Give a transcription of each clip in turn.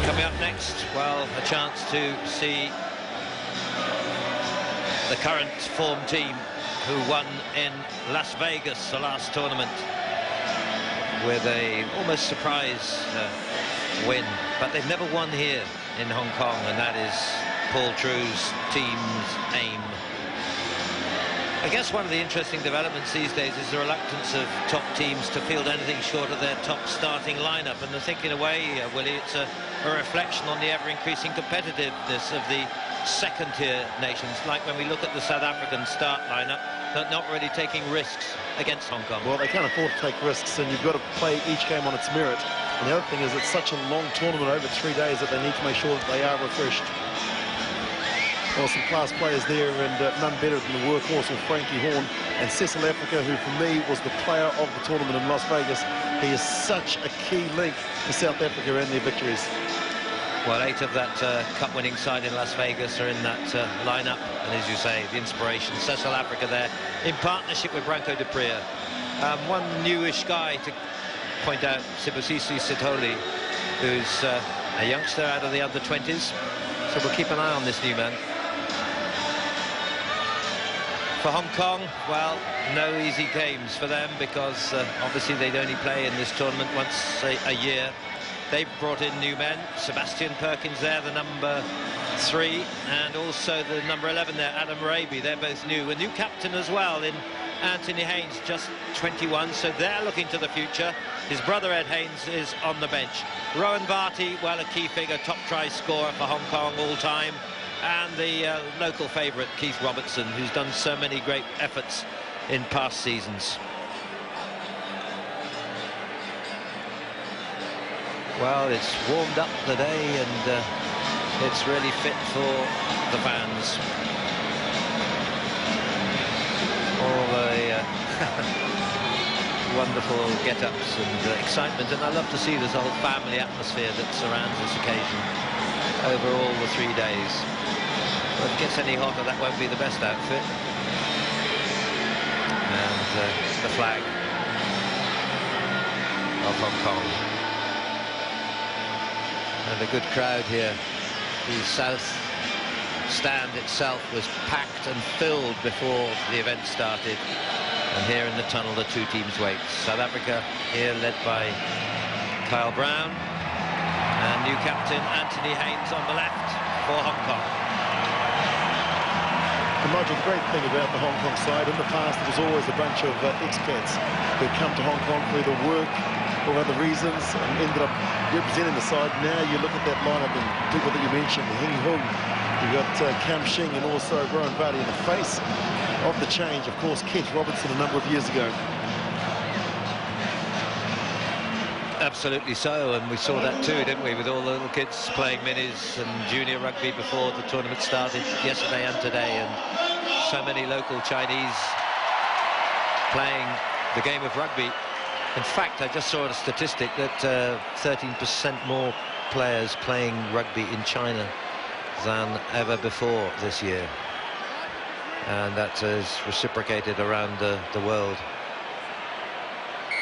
Coming up next, well, a chance to see the current form team who won in Las Vegas the last tournament with a almost surprise win, but they've never won here in Hong Kong, and that is Paul True's team's aim. I guess one of the interesting developments these days is the reluctance of top teams to field anything short of their top starting lineup, and I think in a way, Willie, it's a reflection on the ever-increasing competitiveness of the second-tier nations, like when we look at the South African start lineup, they're not really taking risks against Hong Kong. Well, they can't afford to take risks, and you've got to play each game on its merit. And the other thing is it's such a long tournament over 3 days that they need to make sure that they are refreshed. Well, some class players there, and none better than the workhorse of Frankie Horn and Cecil Africa, who for me was the player of the tournament in Las Vegas. He is such a key link for South Africa and their victories. Well, 8 of that cup-winning side in Las Vegas are in that lineup, and as you say, the inspiration, Cecil Africa there, in partnership with Branko de Pree. One newish guy to point out, Sibusisi Sitoli, who's a youngster out of the under-20s, so we'll keep an eye on this new man. For Hong Kong, well, no easy games for them, because obviously they'd only play in this tournament once a year. They've brought in new men, Sebastian Perkins there, the number 3, and also the number 11 there, Adam Raby. They're both new. A new captain as well in Anthony Haynes, just 21, so they're looking to the future. His brother Ed Haynes is on the bench. Rowan Varty, well, a key figure, top try scorer for Hong Kong all time. And the local favourite, Keith Robertson, who's done so many great efforts in past seasons. Well, it's warmed up the day, and it's really fit for the fans. All the wonderful get-ups and excitement, and I love to see this whole family atmosphere that surrounds this occasion over all the 3 days. Well, if it gets any hotter, that won't be the best outfit. And the flag of Hong Kong. And a good crowd here. The South Stand itself was packed and filled before the event started. And here in the tunnel, the 2 teams wait. South Africa here led by Kyle Brown. And new captain Anthony Haynes on the left for Hong Kong. And Nigel, the great thing about the Hong Kong side, in the past it was always a bunch of expats who'd come to Hong Kong for either work or other reasons and ended up representing the side. Now you look at that lineup and people that you mentioned, Hing Hung, you've got Kam Shing and also Rowan Varty. In the face of the change, of course, Keith Robertson a number of years ago. Absolutely so, and we saw that too, didn't we, with all the little kids playing minis and junior rugby before the tournament started yesterday and today, and so many local Chinese playing the game of rugby. In fact, I just saw a statistic that 13% more players playing rugby in China than ever before this year, and that is reciprocated around the world.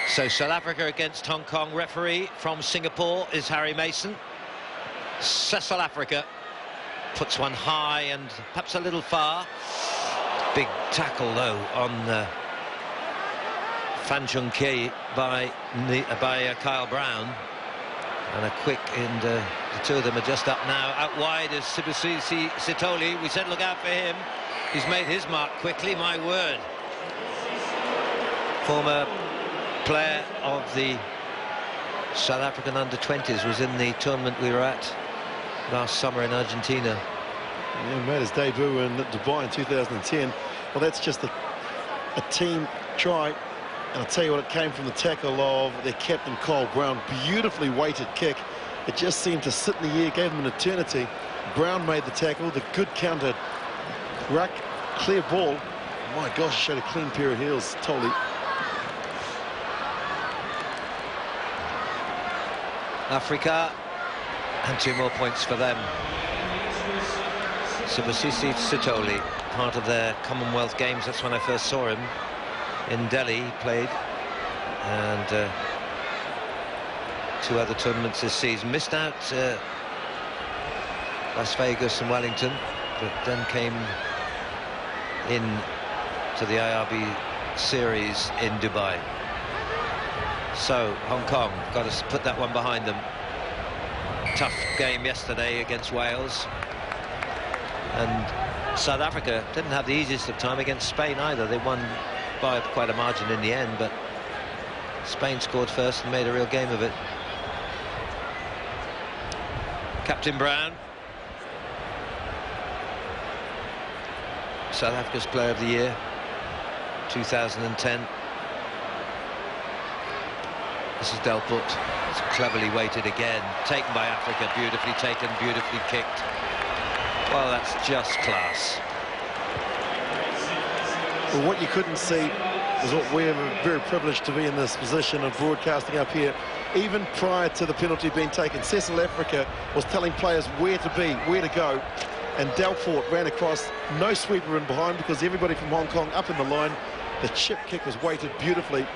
So South Africa against Hong Kong. Referee from Singapore is Harry Mason. Cecil Africa puts one high and perhaps a little far. Big tackle though on Fan Chung Kei by Kyle Brown, and a quick, and the 2 of them are just up now. Out wide is Sibusisi Sitoli. We said look out for him. He's made his mark quickly, my word. Former player of the South African under-20s, was in the tournament we were at last summer in Argentina. Yeah, made his debut in Dubai in 2010. Well, that's just a team try, and I'll tell you what, it came from the tackle of their captain Kyle Brown. Beautifully weighted kick. It just seemed to sit in the air, gave him an eternity. Brown made the tackle, the good counter ruck, clear ball. My gosh, showed a clean pair of heels, totally. Africa, and 2 more points for them. Sibusisi Sitoli, part of their Commonwealth Games. That's when I first saw him in Delhi. He played, and 2 other tournaments this season. Missed out Las Vegas and Wellington, but then came in to the IRB series in Dubai. So Hong Kong got to put that one behind them. Tough game yesterday against Wales, and South Africa didn't have the easiest of time against Spain either. They won by quite a margin in the end, but Spain scored first and made a real game of it. Captain Brown, South Africa's Player of the Year 2010. This is Delport. It's cleverly weighted again, taken by Africa, beautifully taken, beautifully kicked. Well, that's just class. Well, what you couldn't see is what we're very privileged to be in this position of broadcasting up here. Even prior to the penalty being taken, South Africa was telling players where to be, where to go, and Delport ran across, no sweeper in behind because everybody from Hong Kong up in the line. The chip kick was weighted beautifully.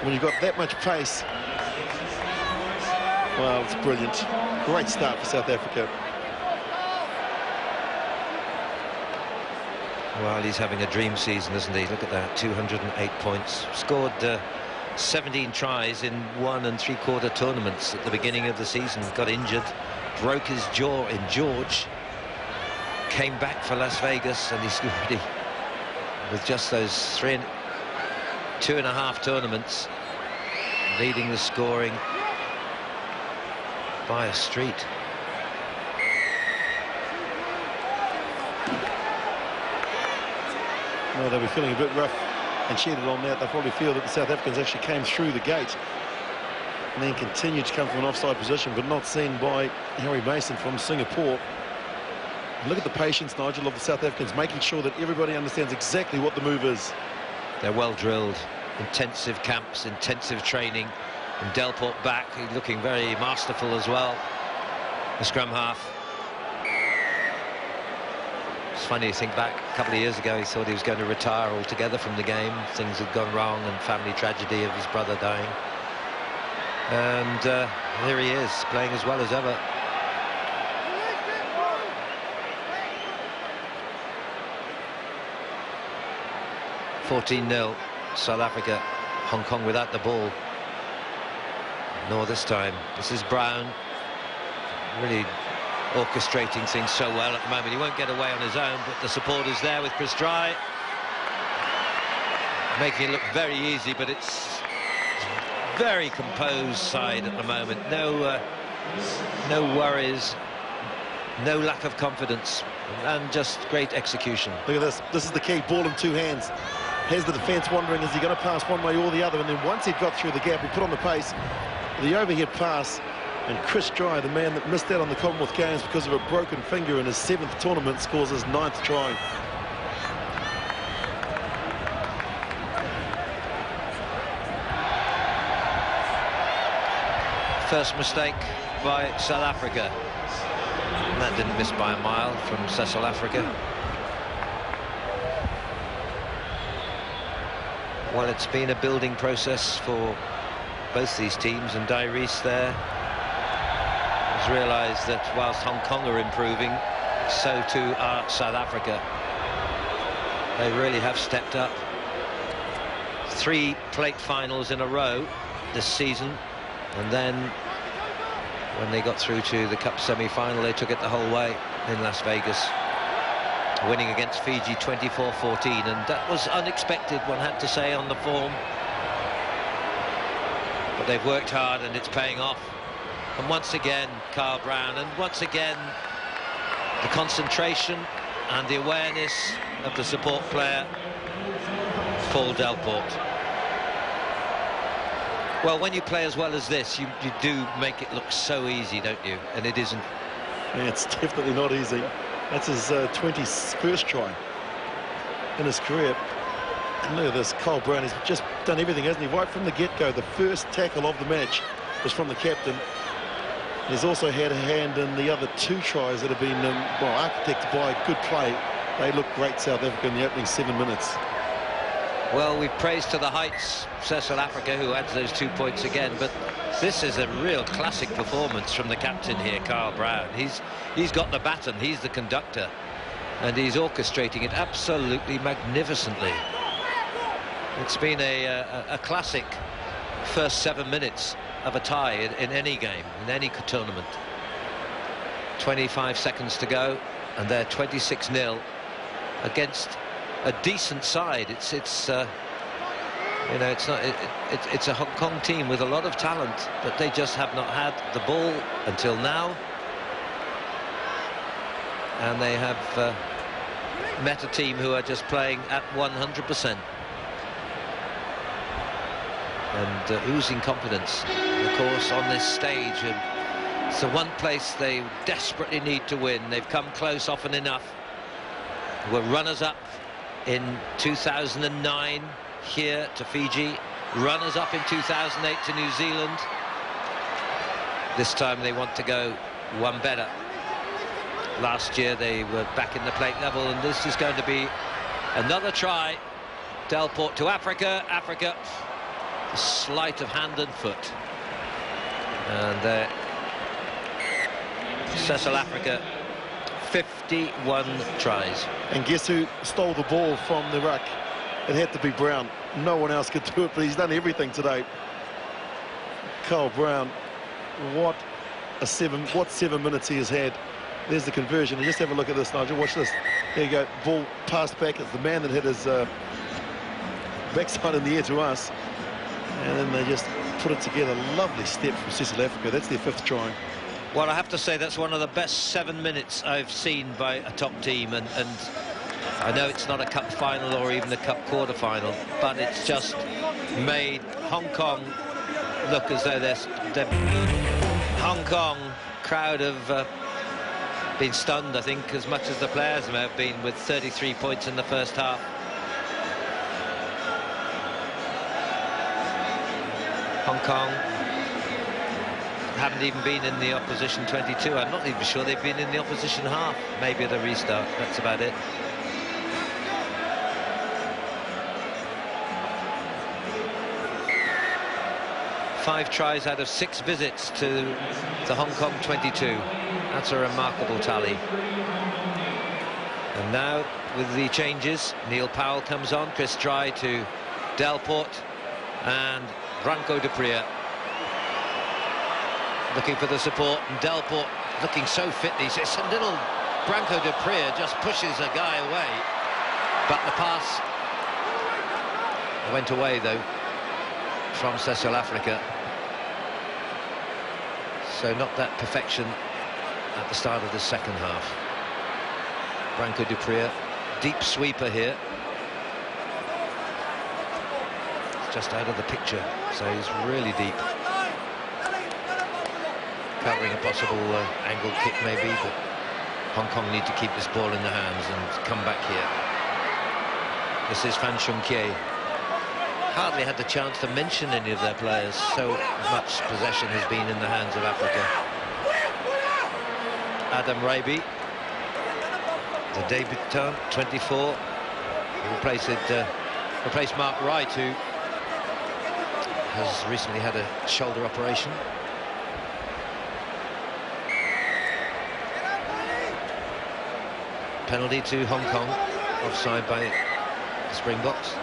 When you've got that much pace, well, it's brilliant. Great start for South Africa. Well, he's having a dream season, isn't he? Look at that, 208 points. Scored 17 tries in 1 3/4 tournaments at the beginning of the season. Got injured, broke his jaw in George, came back for Las Vegas, and he's already, with just those 2.5 tournaments, leading the scoring by a street. Well, they'll be feeling a bit rough and cheated on that. They'll probably feel that the South Africans actually came through the gate and then continued to come from an offside position, but not seen by Harry Mason from Singapore. Look at the patience, Nigel, of the South Africans, making sure that everybody understands exactly what the move is. They're well drilled, intensive camps, intensive training, and Delport back, he's looking very masterful as well, the scrum half. It's funny to think back, a couple of years ago he thought he was going to retire altogether from the game. Things had gone wrong, and family tragedy of his brother dying. And here he is, playing as well as ever. (14-0) South Africa. Hong Kong without the ball. Nor this time. This is Brown, really orchestrating things so well at the moment. He won't get away on his own, but the support is there with Chris Dry, making it look very easy, but it's very composed side at the moment. No worries, no lack of confidence, and just great execution. Look at this. This is the key. Ball in 2 hands. Here's the defence wondering, is he going to pass one way or the other? And then once he'd got through the gap, he put on the pace, the overhead pass, and Chris Dry, the man that missed out on the Commonwealth Games because of a broken finger in his 7th tournament, scores his 9th try. First mistake by South Africa. And that didn't miss by a mile from South Africa. Well, it's been a building process for both these teams, and Dai Rees there has realised that whilst Hong Kong are improving, so too are South Africa. They really have stepped up. 3 plate finals in a row this season, and then when they got through to the Cup semi-final, they took it the whole way in Las Vegas, winning against Fiji 24-14, and that was unexpected, one had to say, on the form. But they've worked hard and it's paying off. And once again, Carl Brown, and once again, the concentration and the awareness of the support player, Paul Delport. Well, when you play as well as this, you do make it look so easy, don't you? And it isn't. Yeah, it's definitely not easy. That's his 21st try in his career. And look at this, Carl Brown, he's just done everything, hasn't he? Right from the get-go, the first tackle of the match was from the captain. He's also had a hand in the other 2 tries that have been, well, architected by good play. They look great, South Africa, in the opening 7 minutes. Well, we've praised to the heights South Africa, who adds those 2 points again, but this is a real classic performance from the captain here, Carl Brown. He's got the baton, he's the conductor, and he's orchestrating it absolutely magnificently. It's been a classic first 7 minutes of a tie in any game, in any tournament. 25 seconds to go, and they're 26-0 against a decent side. It's you know, it's a Hong Kong team with a lot of talent, but they just have not had the ball until now, and they have met a team who are just playing at 100% and oozing confidence. And of course, on this stage, and it's the one place they desperately need to win. They've come close often enough. Were runners-up in 2009 here to Fiji, runners-up in 2008 to New Zealand. This time they want to go one better. Last year they were back in the plate level, and this is going to be another try. Delport to Africa. Africa, a sleight of hand and foot. And South Africa, 51 tries. And guess who stole the ball from the ruck? It had to be Brown. No one else could do it, but he's done everything today. Carl Brown, what 7 minutes he has had. There's the conversion. And just have a look at this, Nigel. Watch this. There you go. Ball passed back. It's the man that hit his backside in the air to us. And then they just put it together. Lovely step from South Africa. That's their 5th try. Well, I have to say that's one of the best 7 minutes I've seen by a top team, and I know it's not a cup final or even a cup quarter-final, but it's just made Hong Kong look as though they're Hong Kong crowd have been stunned, I think, as much as the players may have been, with 33 points in the first half. Hong Kong haven't even been in the opposition 22. I'm not even sure they've been in the opposition half. Maybe at a restart. That's about it. Five tries out of 6 visits to the Hong Kong 22. That's a remarkable tally. And now with the changes, Neil Powell comes on, Chris Dry to Delport, and Branco de Priya looking for the support, and Delport looking so fit. It's a little Branco de Priya just pushes a guy away, but the pass went away though from South Africa. So not that perfection at the start of the second half. Branco de Priya, deep sweeper here. Just out of the picture, so he's really deep. Covering a possible angle kick maybe, but Hong Kong need to keep this ball in their hands and come back here. This is Fan Chung Kie. Hardly had the chance to mention any of their players, so much possession has been in the hands of Africa. Adam Raby, the debutant, 24, replaced Mark Wright, who has recently had a shoulder operation. Penalty to Hong Kong, offside by the Springboks.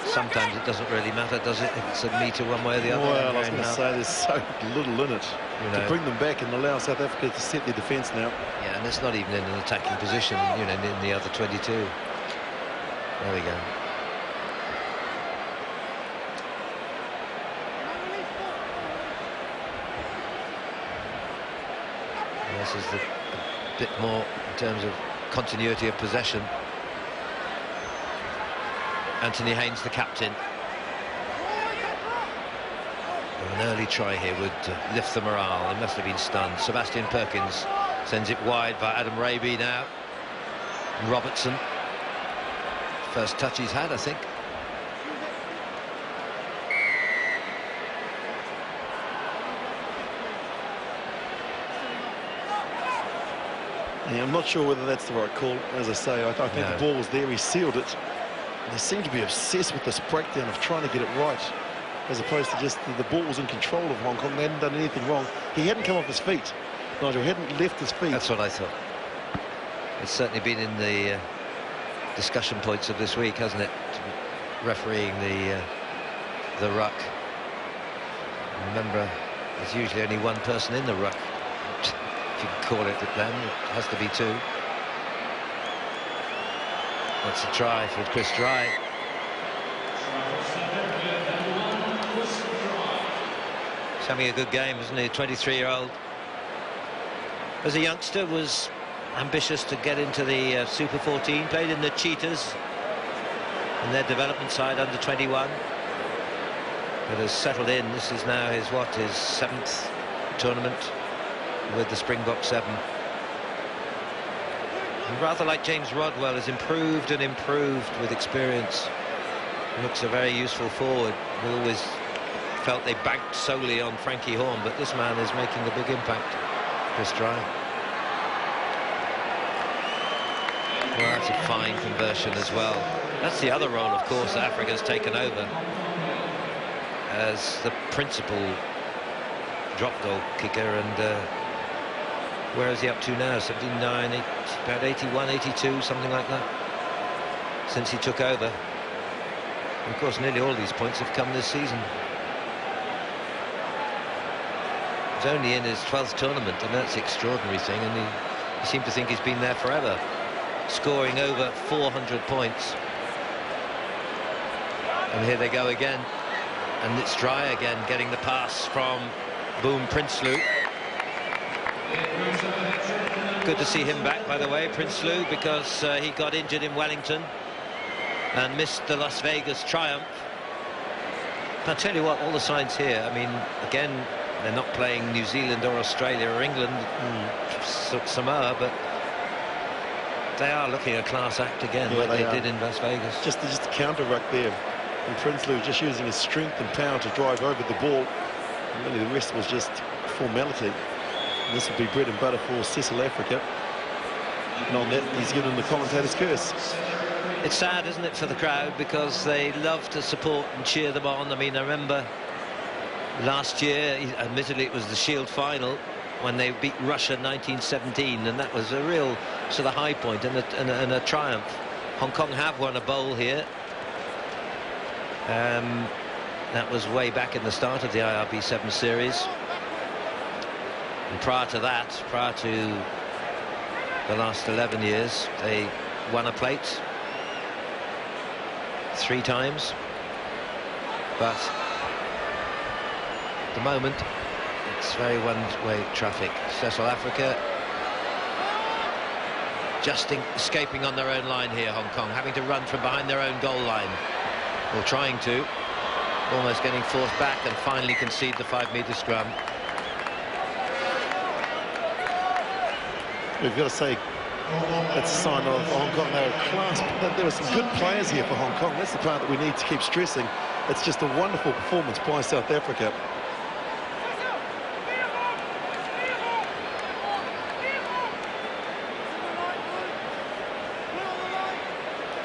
Sometimes it doesn't really matter, does it, if it's a metre one way or the other? Well, I was going to say there's so little in it, you know, to bring them back and allow South Africa to set their defence now. Yeah, and it's not even in an attacking position, you know, in the other 22. There we go. And this is a bit more in terms of continuity of possession. Anthony Haynes, the captain. An early try here would lift the morale. They must have been stunned. Sebastian Perkins sends it wide by Adam Raby now. Robertson. First touch he's had, I think. Yeah, I'm not sure whether that's the right call. As I say, I think the ball was there. He sealed it. They seem to be obsessed with this breakdown of trying to get it right, as opposed to just the ball was in control of Hong Kong. They hadn't done anything wrong. He hadn't come off his feet. Nigel hadn't left his feet. That's what I thought. It's certainly been in the discussion points of this week, hasn't it? Refereeing the ruck. Remember, there's usually only one person in the ruck, if you can call it then. It has to be two. That's a try for Chris Dry. He's having a good game, isn't he? 23-year-old. As a youngster, was ambitious to get into the Super 14. Played in the Cheetahs in their development side under 21. But has settled in. This is now his 7th tournament with the Springbok 7. And rather like James Rodwell, has improved and improved with experience. He looks a very useful forward. We always felt they banked solely on Frankie Horn, but this man is making a big impact. Chris Dry. Well, that's a fine conversion as well. That's the other role, of course, that Africa's taken over as the principal drop goal kicker. And where is he up to now? 79, about 81, 82, something like that, since he took over. And of course, nearly all these points have come this season. He's only in his 12th tournament, and that's the extraordinary thing. And he seemed to think he's been there forever, scoring over 400 points. And here they go again. And it's Dry again, getting the pass from Boom Prinsloo. Good to see him back, by the way, Prinsloo, because he got injured in Wellington and missed the Las Vegas triumph. I'll tell you what, all the signs here, I mean, again, they're not playing New Zealand or Australia or England, Samoa, but they are looking a class act again, like they did in Las Vegas. Just a counter ruck there. And Prinsloo just using his strength and power to drive over the ball. And really the rest was just formality. And this would be bread and butter for Cecil Africa. And on that, he's given the commentator's curse. It's sad, isn't it, for the crowd, because they love to support and cheer them on. I mean, I remember last year, admittedly it was the Shield final, when they beat Russia 1917, and that was a real sort of high point and a triumph. Hong Kong have won a bowl here. That was way back in the start of the IRB 7 series. And prior to that, prior to the last 11 years, they won a plate 3 times. But at the moment, it's very one-way traffic. South Africa just escaping on their own line here, Hong Kong, having to run from behind their own goal line. Or trying to, almost getting forced back and finally concede the 5-metre scrum. We've got to say, that's a sign of Hong Kong. They're a class. There are some good players here for Hong Kong. That's the part that we need to keep stressing. It's just a wonderful performance by South Africa.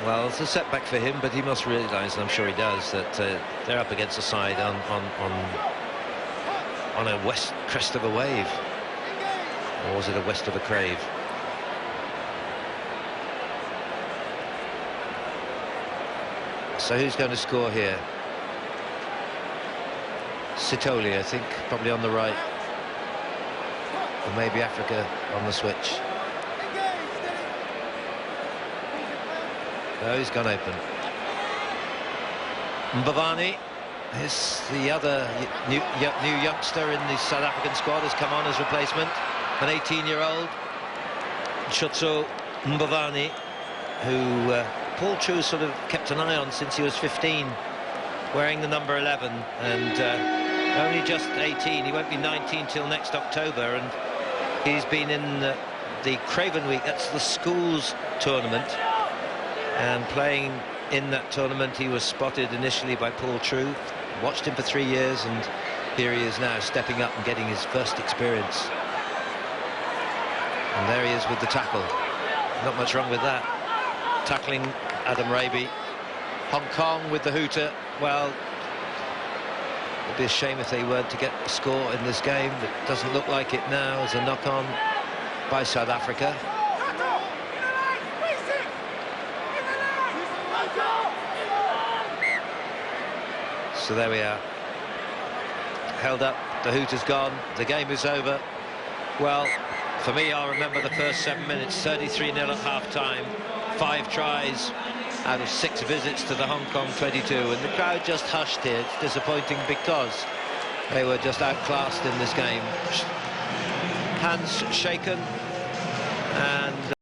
Well, it's a setback for him, but he must realise, and I'm sure he does, that they're up against a side on a west crest of a wave. Or was it a west of a crave? So who's going to score here? Sitoli, I think, probably on the right. Or maybe Africa on the switch. No, he's gone open. Mbavani is the other new youngster in the South African squad, has come on as replacement. An 18-year-old, Shotso Mbavani, who Paul True sort of kept an eye on since he was 15, wearing the number 11, and only just 18. He won't be 19 till next October, and he's been in the Craven Week, that's the schools tournament. And playing in that tournament, he was spotted initially by Paul True. Watched him for 3 years, and here he is now stepping up and getting his first experience. And there he is with the tackle. Not much wrong with that. Tackling Adam Raby. Hong Kong with the hooter. Well, it'd be a shame if they weren't to get a score in this game. It doesn't look like it now as a knock-on by South Africa. So there we are. Held up, the hooter's gone, the game is over. Well, for me, I'll remember the first 7 minutes, 33-0 at half-time, 5 tries out of 6 visits to the Hong Kong 22, and the crowd just hushed here. It's disappointing because they were just outclassed in this game. Hands shaken, and